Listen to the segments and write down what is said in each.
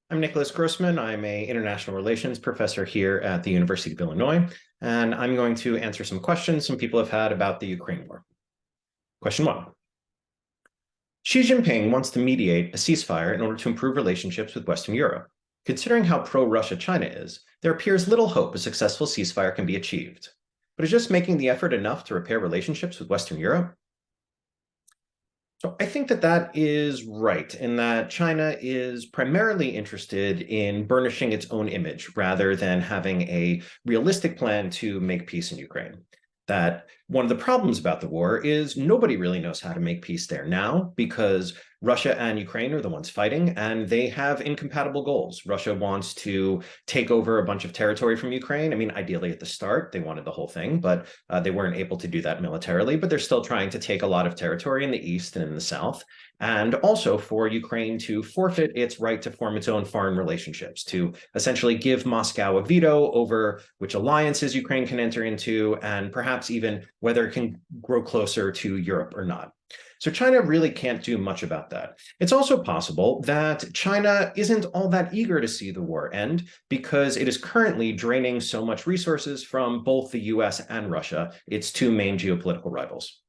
I'm Nicholas Grossman. I'm an international relations professor here at the University of Illinois, and I'm going to answer some questions some people have had about the Ukraine war. Question one. Xi Jinping wants to mediate a ceasefire in order to improve relationships with Western Europe. Considering how pro-Russia China is, there appears little hope a successful ceasefire can be achieved. But is just making the effort enough to repair relationships with Western Europe? So I think that is right, in that China is primarily interested in burnishing its own image rather than having a realistic plan to make peace in Ukraine. That one of the problems about the war is nobody really knows how to make peace there now because Russia and Ukraine are the ones fighting and they have incompatible goals. Russia wants to take over a bunch of territory from Ukraine. I mean, ideally at the start, they wanted the whole thing, but they weren't able to do that militarily, but they're still trying to take a lot of territory in the east and in the south. And also for Ukraine to forfeit its right to form its own foreign relationships, to essentially give Moscow a veto over which alliances Ukraine can enter into, and perhaps even whether it can grow closer to Europe or not. So China really can't do much about that. It's also possible that China isn't all that eager to see the war end because it is currently draining so much resources from both the US and Russia, its two main geopolitical rivals.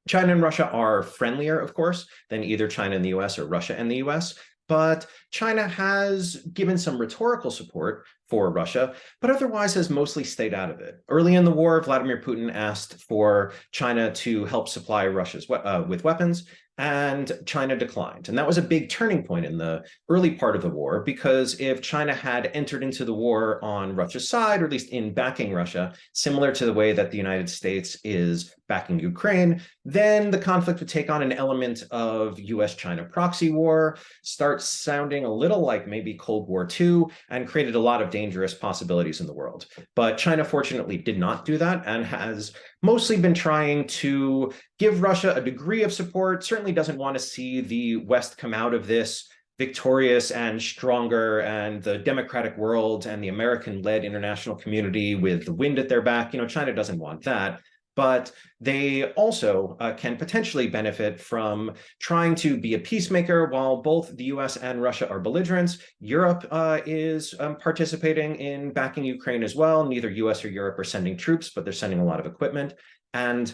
China and Russia are friendlier, of course, than either China and the US or Russia and the US, but China has given some rhetorical support for Russia, but otherwise has mostly stayed out of it. Early in the war, Vladimir Putin asked for China to help supply Russia with weapons, and China declined. And that was a big turning point in the early part of the war, because if China had entered into the war on Russia's side, or at least in backing Russia, similar to the way that the United States is backing Ukraine, then the conflict would take on an element of US-China proxy war, start sounding a little like maybe Cold War II, and created a lot of dangerous possibilities in the world. But China fortunately did not do that and has mostly been trying to give Russia a degree of support, certainly doesn't want to see the West come out of this victorious and stronger, and the democratic world and the American-led international community with the wind at their back. China doesn't want that. But they also can potentially benefit from trying to be a peacemaker while both the US and Russia are belligerents. Europe is participating in backing Ukraine as well. Neither US or Europe are sending troops, but they're sending a lot of equipment. And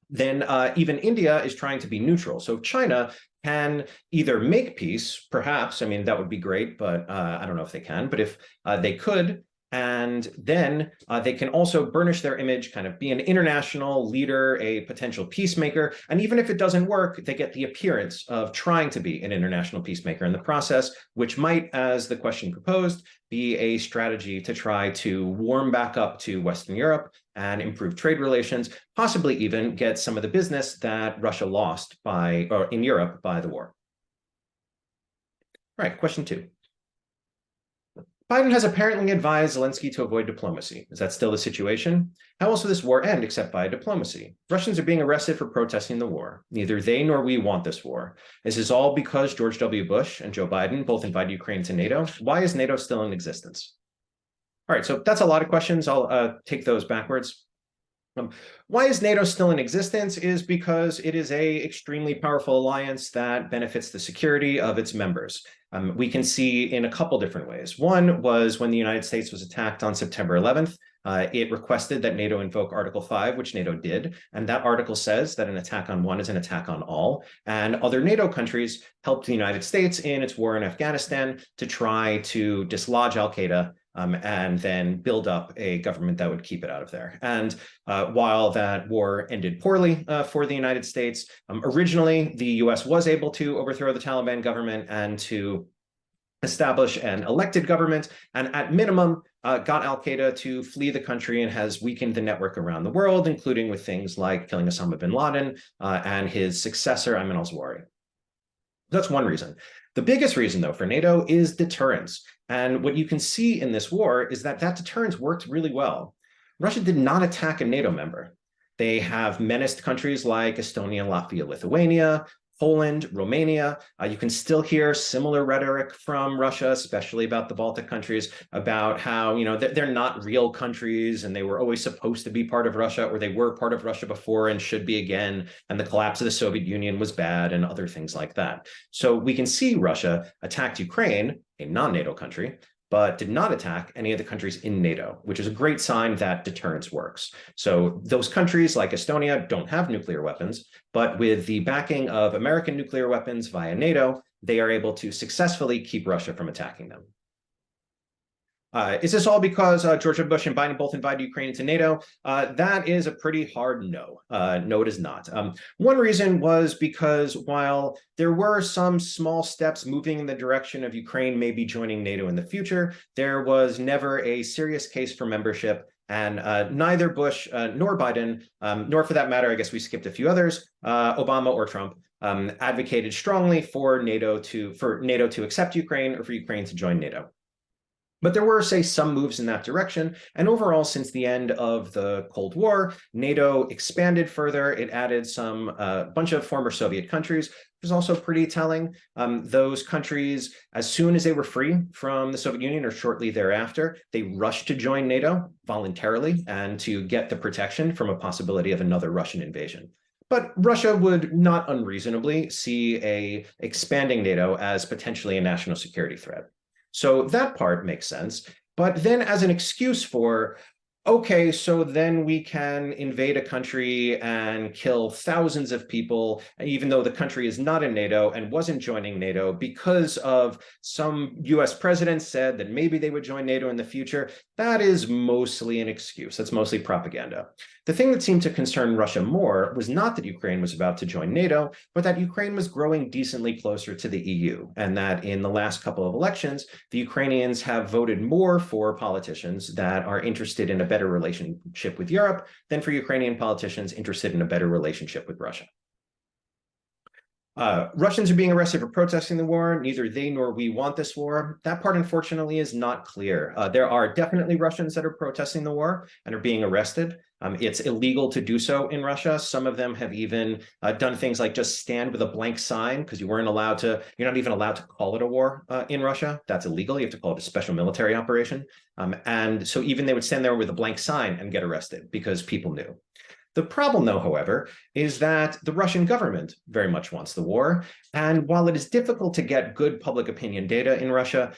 then even India is trying to be neutral. So China can either make peace, perhaps, I mean, that would be great, but I don't know if they can, but if they could, and then they can also burnish their image, kind of be an international leader, a potential peacemaker. And even if it doesn't work, they get the appearance of trying to be an international peacemaker in the process, which might, as the question proposed, be a strategy to try to warm back up to Western Europe and improve trade relations, possibly even get some of the business that Russia lost in Europe by the war. All right, question two. Biden has apparently advised Zelensky to avoid diplomacy. Is that still the situation? How else will this war end except by diplomacy? Russians are being arrested for protesting the war. Neither they nor we want this war. Is this all because George W. Bush and Joe Biden both invited Ukraine to NATO? Why is NATO still in existence? All right, so that's a lot of questions. I'll take those backwards. Why is NATO still in existence is because it is an extremely powerful alliance that benefits the security of its members. We can see in a couple different ways. One was when the United States was attacked on September 11th, it requested that NATO invoke Article 5, which NATO did. And that article says that an attack on one is an attack on all. And other NATO countries helped the United States in its war in Afghanistan to try to dislodge al-Qaeda and then build up a government that would keep it out of there. And while that war ended poorly for the United States, originally the US was able to overthrow the Taliban government and to establish an elected government, and at minimum got al-Qaeda to flee the country and has weakened the network around the world, including with things like killing Osama bin Laden and his successor, Ayman al-Zawahiri. That's one reason. The biggest reason, though, for NATO is deterrence. And what you can see in this war is that deterrence worked really well. Russia did not attack a NATO member. They have menaced countries like Estonia, Latvia, Lithuania. Poland, Romania. You can still hear similar rhetoric from Russia, especially about the Baltic countries, about how, they're not real countries and they were always supposed to be part of Russia, or they were part of Russia before and should be again, and the collapse of the Soviet Union was bad, and other things like that. So we can see Russia attacked Ukraine, a non-NATO country, but did not attack any of the countries in NATO, which is a great sign that deterrence works. So those countries like Estonia don't have nuclear weapons, but with the backing of American nuclear weapons via NATO, they are able to successfully keep Russia from attacking them. Is this all because George W. Bush and Biden both invited Ukraine into NATO? That is a pretty hard no. No, it is not. One reason was because while there were some small steps moving in the direction of Ukraine maybe joining NATO in the future, there was never a serious case for membership. And neither Bush nor Biden, nor for that matter, I guess we skipped a few others, Obama or Trump, advocated strongly for NATO to accept Ukraine or for Ukraine to join NATO. But there were, say, some moves in that direction. And overall, since the end of the Cold War, NATO expanded further. It added some bunch of former Soviet countries, which is also pretty telling. Those countries, as soon as they were free from the Soviet Union or shortly thereafter, they rushed to join NATO voluntarily and to get the protection from a possibility of another Russian invasion. But Russia would not unreasonably see a expanding NATO as potentially a national security threat. So that part makes sense. But then as an excuse for, okay, so then we can invade a country and kill thousands of people, even though the country is not in NATO and wasn't joining NATO because of some US president said that maybe they would join NATO in the future, that is mostly an excuse. That's mostly propaganda. The thing that seemed to concern Russia more was not that Ukraine was about to join NATO, but that Ukraine was growing decently closer to the EU, and that in the last couple of elections, the Ukrainians have voted more for politicians that are interested in a better relationship with Europe than for Ukrainian politicians interested in a better relationship with Russia. Russians are being arrested for protesting the war. Neither they nor we want this war. That part, unfortunately, is not clear. There are definitely Russians that are protesting the war and are being arrested. It's illegal to do so in Russia. Some of them have even done things like just stand with a blank sign because you're not even allowed to call it a war in Russia. That's illegal. You have to call it a special military operation. And so even they would stand there with a blank sign and get arrested because people knew. The problem, though, however, is that the Russian government very much wants the war. And while it is difficult to get good public opinion data in Russia,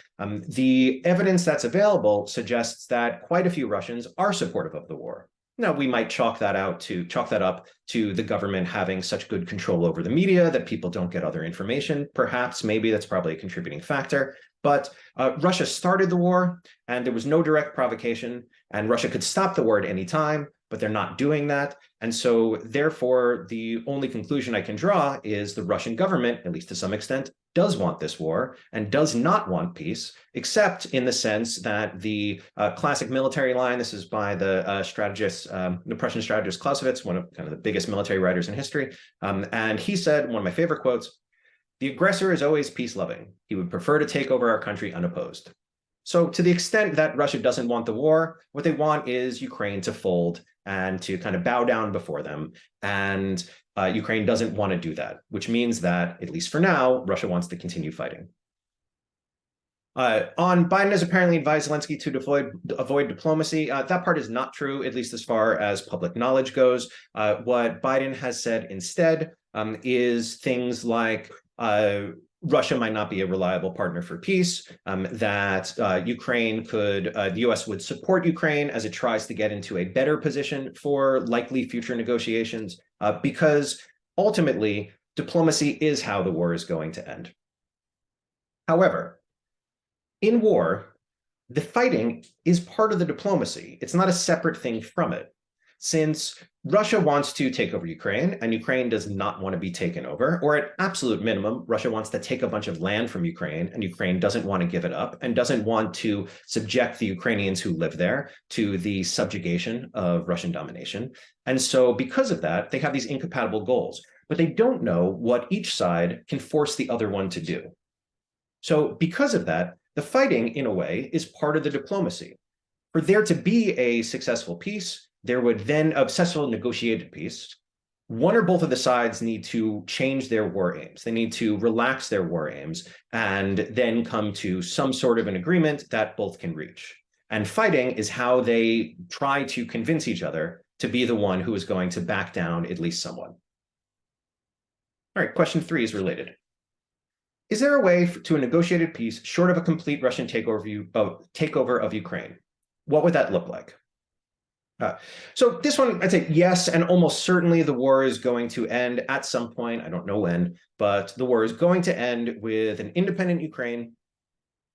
the evidence that's available suggests that quite a few Russians are supportive of the war. Now, we might chalk that up to the government having such good control over the media that people don't get other information. Perhaps, maybe that's probably a contributing factor. But Russia started the war, and there was no direct provocation, and Russia could stop the war at any time, but they're not doing that. And so therefore, the only conclusion I can draw is the Russian government, at least to some extent, does want this war and does not want peace, except in the sense that the classic military line, this is by the Prussian strategist Clausewitz, one of kind of the biggest military writers in history. And he said, one of my favorite quotes, "The aggressor is always peace-loving. He would prefer to take over our country unopposed." So to the extent that Russia doesn't want the war, what they want is Ukraine to fold and to kind of bow down before them. And Ukraine doesn't want to do that, which means that, at least for now, Russia wants to continue fighting. Biden has apparently advised Zelensky to avoid diplomacy. That part is not true, at least as far as public knowledge goes. What Biden has said instead is things like, Russia might not be a reliable partner for peace, that the US would support Ukraine as it tries to get into a better position for likely future negotiations, because ultimately, diplomacy is how the war is going to end. However, in war, the fighting is part of the diplomacy. It's not a separate thing from it. Since Russia wants to take over Ukraine and Ukraine does not want to be taken over, or at absolute minimum, Russia wants to take a bunch of land from Ukraine and Ukraine doesn't want to give it up and doesn't want to subject the Ukrainians who live there to the subjugation of Russian domination. And so because of that, they have these incompatible goals, but they don't know what each side can force the other one to do. So because of that, the fighting, in a way, is part of the diplomacy. For there to be a successful peace, there would then, a successful negotiated peace, one or both of the sides need to change their war aims. They need to relax their war aims and then come to some sort of an agreement that both can reach. And fighting is how they try to convince each other to be the one who is going to back down at least somewhat. All right, question 3 is related. Is there a way to a negotiated peace short of a complete Russian takeover of Ukraine? What would that look like? So this one, I'd say yes, and almost certainly the war is going to end at some point. I don't know when, but the war is going to end with an independent Ukraine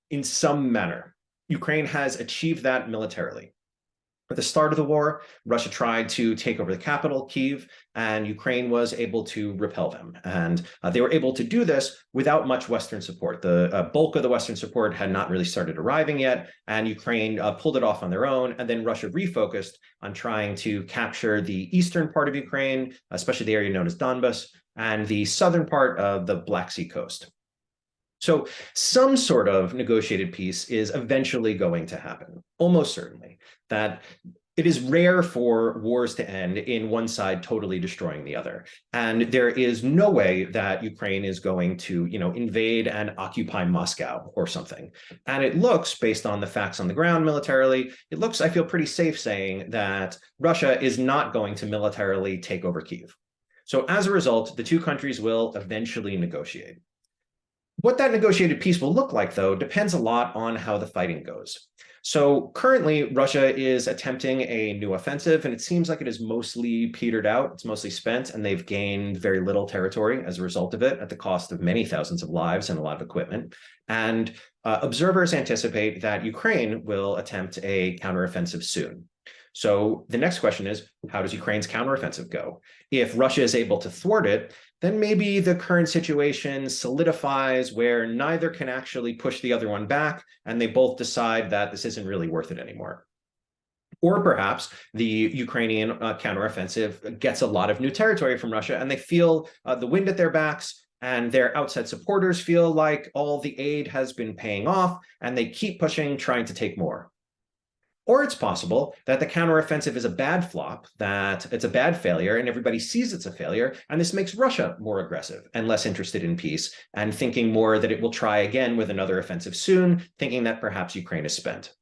in some manner. Ukraine has achieved that militarily. At the start of the war, Russia tried to take over the capital, Kyiv, and Ukraine was able to repel them. And they were able to do this without much Western support. The bulk of the Western support had not really started arriving yet, and Ukraine pulled it off on their own. And then Russia refocused on trying to capture the eastern part of Ukraine, especially the area known as Donbas, and the southern part of the Black Sea coast. So some sort of negotiated peace is eventually going to happen, almost certainly. That it is rare for wars to end in one side totally destroying the other. And there is no way that Ukraine is going to, invade and occupy Moscow or something. And it looks, based on the facts on the ground militarily, it looks, I feel pretty safe saying that Russia is not going to militarily take over Kyiv. So as a result, the two countries will eventually negotiate. What that negotiated peace will look like, though, depends a lot on how the fighting goes. So currently, Russia is attempting a new offensive, and it seems like it is mostly petered out. It's mostly spent, and they've gained very little territory as a result of it at the cost of many thousands of lives and a lot of equipment. And observers anticipate that Ukraine will attempt a counteroffensive soon. So the next question is, how does Ukraine's counteroffensive go? If Russia is able to thwart it, then maybe the current situation solidifies where neither can actually push the other one back, and they both decide that this isn't really worth it anymore. Or perhaps the Ukrainian counteroffensive gets a lot of new territory from Russia, and they feel the wind at their backs, and their outside supporters feel like all the aid has been paying off, and they keep pushing, trying to take more. Or it's possible that the counteroffensive is a bad flop, that it's a bad failure, and everybody sees it's a failure, and this makes Russia more aggressive and less interested in peace, and thinking more that it will try again with another offensive soon, thinking that perhaps Ukraine is spent.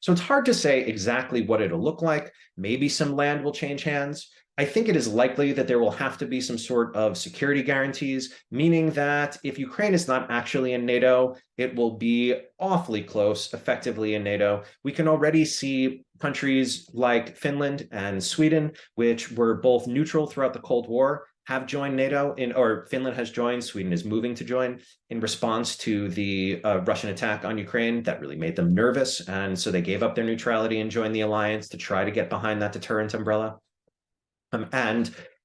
So it's hard to say exactly what it'll look like. Maybe some land will change hands. I think it is likely that there will have to be some sort of security guarantees, meaning that if Ukraine is not actually in NATO, it will be awfully close, effectively in NATO. We can already see countries like Finland and Sweden, which were both neutral throughout the Cold War, have joined NATO, or Finland has joined, Sweden is moving to join in response to the Russian attack on Ukraine. That really made them nervous, and so they gave up their neutrality and joined the alliance to try to get behind that deterrent umbrella.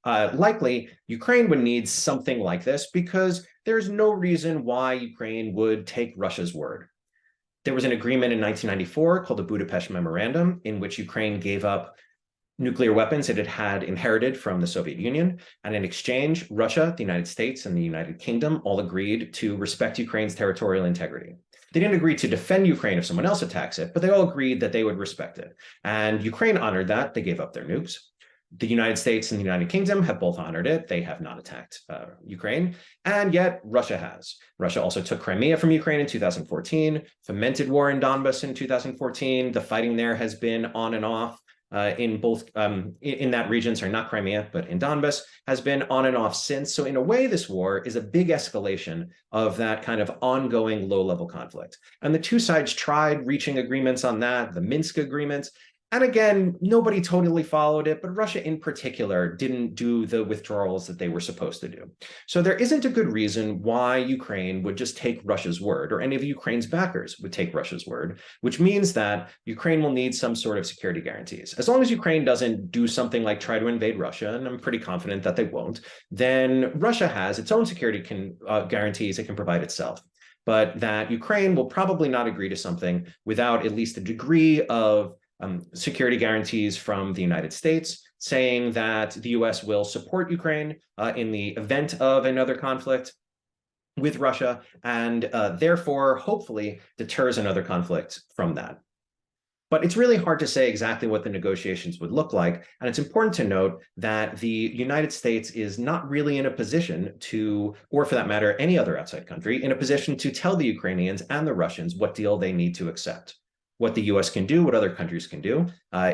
Likely, Ukraine would need something like this because there's no reason why Ukraine would take Russia's word. There was an agreement in 1994 called the Budapest Memorandum, in which Ukraine gave up nuclear weapons it had inherited from the Soviet Union. And in exchange, Russia, the United States, and the United Kingdom all agreed to respect Ukraine's territorial integrity. They didn't agree to defend Ukraine if someone else attacks it, but they all agreed that they would respect it. And Ukraine honored that. They gave up their nukes. The United States and the United Kingdom have both honored it. They have not attacked Ukraine, and yet Russia has. Russia also took Crimea from Ukraine in 2014, fomented war in Donbas in 2014. The fighting there has been on and off in both, in that region, sorry, not Crimea, but in Donbas, has been on and off since. So in a way, this war is a big escalation of that kind of ongoing low-level conflict. And the two sides tried reaching agreements on that, the Minsk agreements. And again, nobody totally followed it, but Russia in particular didn't do the withdrawals that they were supposed to do. So there isn't a good reason why Ukraine would just take Russia's word, or any of Ukraine's backers would take Russia's word, which means that Ukraine will need some sort of security guarantees. As long as Ukraine doesn't do something like try to invade Russia, and I'm pretty confident that they won't, then Russia has its own security guarantees it can provide itself. But that Ukraine will probably not agree to something without at least a degree of security guarantees from the United States, saying that the US will support Ukraine in the event of another conflict with Russia, and therefore hopefully deters another conflict from that. But it's really hard to say exactly what the negotiations would look like. And it's important to note that the United States is not really in a position to, or for that matter, any other outside country, in a position to tell the Ukrainians and the Russians what deal they need to accept. What the US can do, what other countries can do,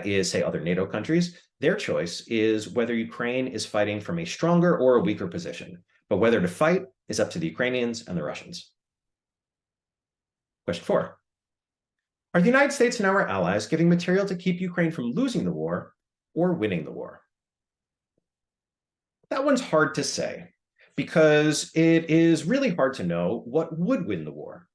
is, say, other NATO countries. Their choice is whether Ukraine is fighting from a stronger or a weaker position. But whether to fight is up to the Ukrainians and the Russians. Question 4. Are the United States and our allies giving material to keep Ukraine from losing the war or winning the war? That one's hard to say because it is really hard to know what would win the war.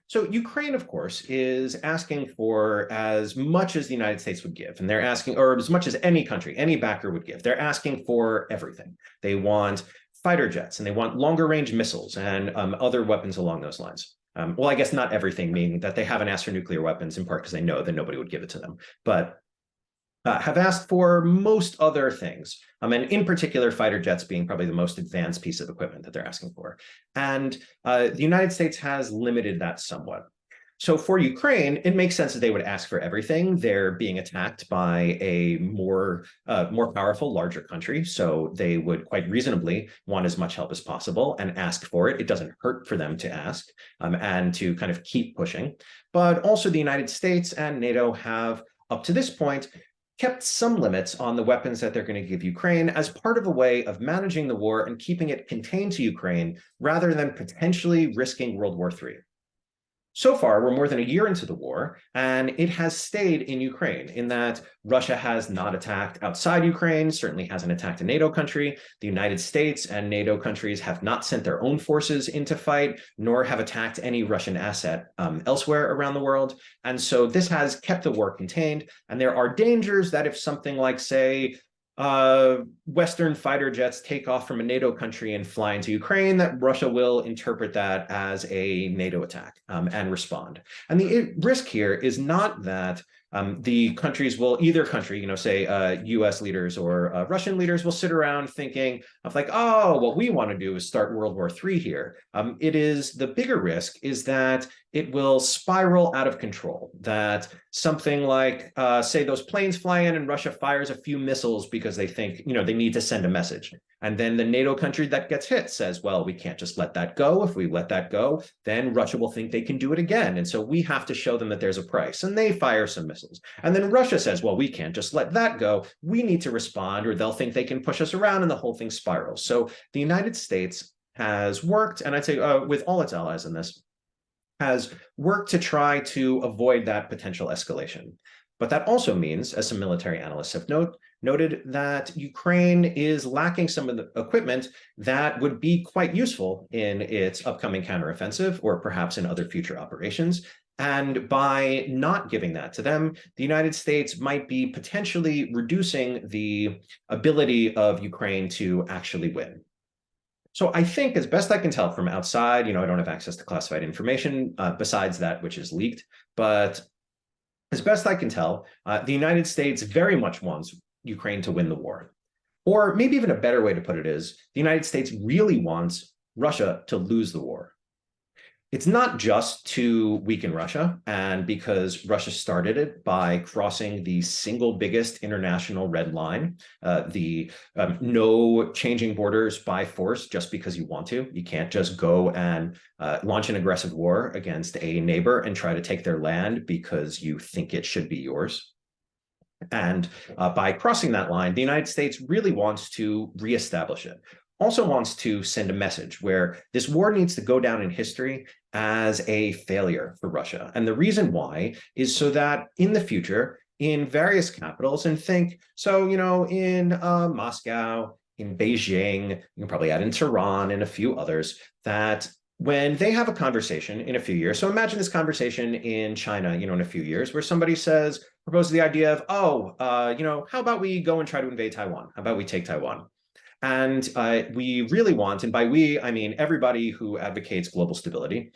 So Ukraine, of course, is asking for as much as the United States would give, and they're asking, or as much as any country, any backer would give. They're asking for everything. They want fighter jets, and they want longer range missiles and other weapons along those lines. Well, I guess not everything, meaning that they haven't asked for nuclear weapons in part because they know that nobody would give it to them, but have asked for most other things, and in particular, fighter jets being probably the most advanced piece of equipment that they're asking for. And the United States has limited that somewhat. So for Ukraine, it makes sense that they would ask for everything. They're being attacked by a more powerful, larger country. So they would quite reasonably want as much help as possible and ask for it. It doesn't hurt for them to ask and to kind of keep pushing. But also the United States and NATO have, up to this point, kept some limits on the weapons that they're going to give Ukraine as part of a way of managing the war and keeping it contained to Ukraine rather than potentially risking World War III. So far, we're more than a year into the war, and it has stayed in Ukraine in that Russia has not attacked outside Ukraine, certainly hasn't attacked a NATO country. The United States and NATO countries have not sent their own forces into fight, nor have attacked any Russian asset elsewhere around the world. And so this has kept the war contained, and there are dangers that if something like, say, Western fighter jets take off from a NATO country and fly into Ukraine, that Russia will interpret that as a NATO attack and respond. And the risk here is not that the countries will, either country, say US leaders or Russian leaders will sit around thinking of like, oh, what we want to do is start World War III here. It is, the bigger risk is that it will spiral out of control, that something like, say those planes fly in and Russia fires a few missiles because they think, they need to send a message. And then the NATO country that gets hit says, well, we can't just let that go. If we let that go, then Russia will think they can do it again. And so we have to show them that there's a price. And they fire some missiles. And then Russia says, well, we can't just let that go. We need to respond, or they'll think they can push us around, and the whole thing spirals. So the United States has worked, and I'd say with all its allies in this, has worked to try to avoid that potential escalation. But that also means, as some military analysts have noted, that Ukraine is lacking some of the equipment that would be quite useful in its upcoming counteroffensive or perhaps in other future operations. And by not giving that to them, the United States might be potentially reducing the ability of Ukraine to actually win. So I think, as best I can tell from outside, I don't have access to classified information besides that which is leaked, but as best I can tell, the United States very much wants Ukraine to win the war. Or maybe even a better way to put it is, the United States really wants Russia to lose the war. It's not just to weaken Russia, and because Russia started it by crossing the single biggest international red line, the no changing borders by force just because you want to. You can't just go and launch an aggressive war against a neighbor and try to take their land because you think it should be yours. And by crossing that line, the United States really wants to reestablish it. Also wants to send a message where this war needs to go down in history as a failure for Russia. And the reason why is so that in the future, in various capitals, and think, so, in Moscow, in Beijing, you can probably add in Tehran and a few others, that when they have a conversation in a few years, so imagine this conversation in China, in a few years, where somebody proposes the idea of, how about we go and try to invade Taiwan? How about we take Taiwan? And we really want, and by we, I mean everybody who advocates global stability,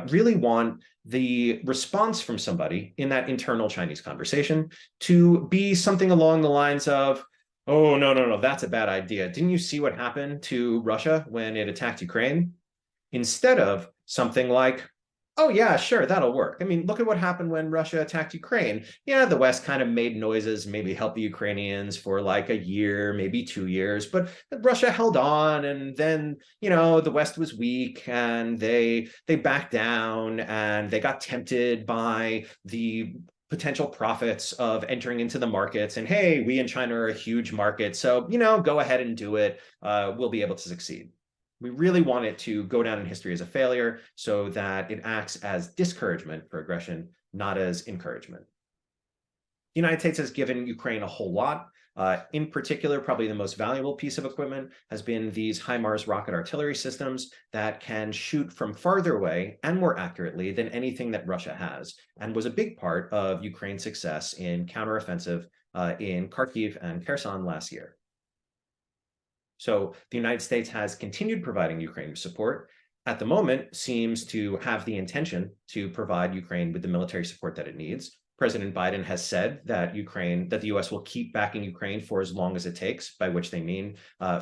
really want the response from somebody in that internal Chinese conversation to be something along the lines of, oh, no, that's a bad idea. Didn't you see what happened to Russia when it attacked Ukraine? Instead of something like, Oh, yeah, sure, that'll work. I mean, look at what happened when Russia attacked Ukraine. Yeah, the West kind of made noises, maybe helped the Ukrainians for like a year, maybe 2 years, but Russia held on, and then, the West was weak and they backed down and they got tempted by the potential profits of entering into the markets. And hey, we in China are a huge market, so go ahead and do it. We'll be able to succeed. We really want it to go down in history as a failure so that it acts as discouragement for aggression, not as encouragement. The United States has given Ukraine a whole lot. In particular, probably the most valuable piece of equipment has been these HIMARS rocket artillery systems that can shoot from farther away and more accurately than anything that Russia has, and was a big part of Ukraine's success in counteroffensive in Kharkiv and Kherson last year. So the United States has continued providing Ukraine with support. At the moment, seems to have the intention to provide Ukraine with the military support that it needs. President Biden has said that the U.S. will keep backing Ukraine for as long as it takes, by which they mean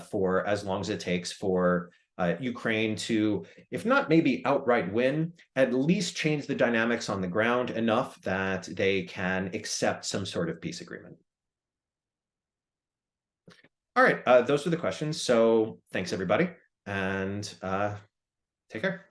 for as long as it takes for Ukraine to, if not maybe outright win, at least change the dynamics on the ground enough that they can accept some sort of peace agreement. All right, those were the questions. So thanks, everybody, and take care.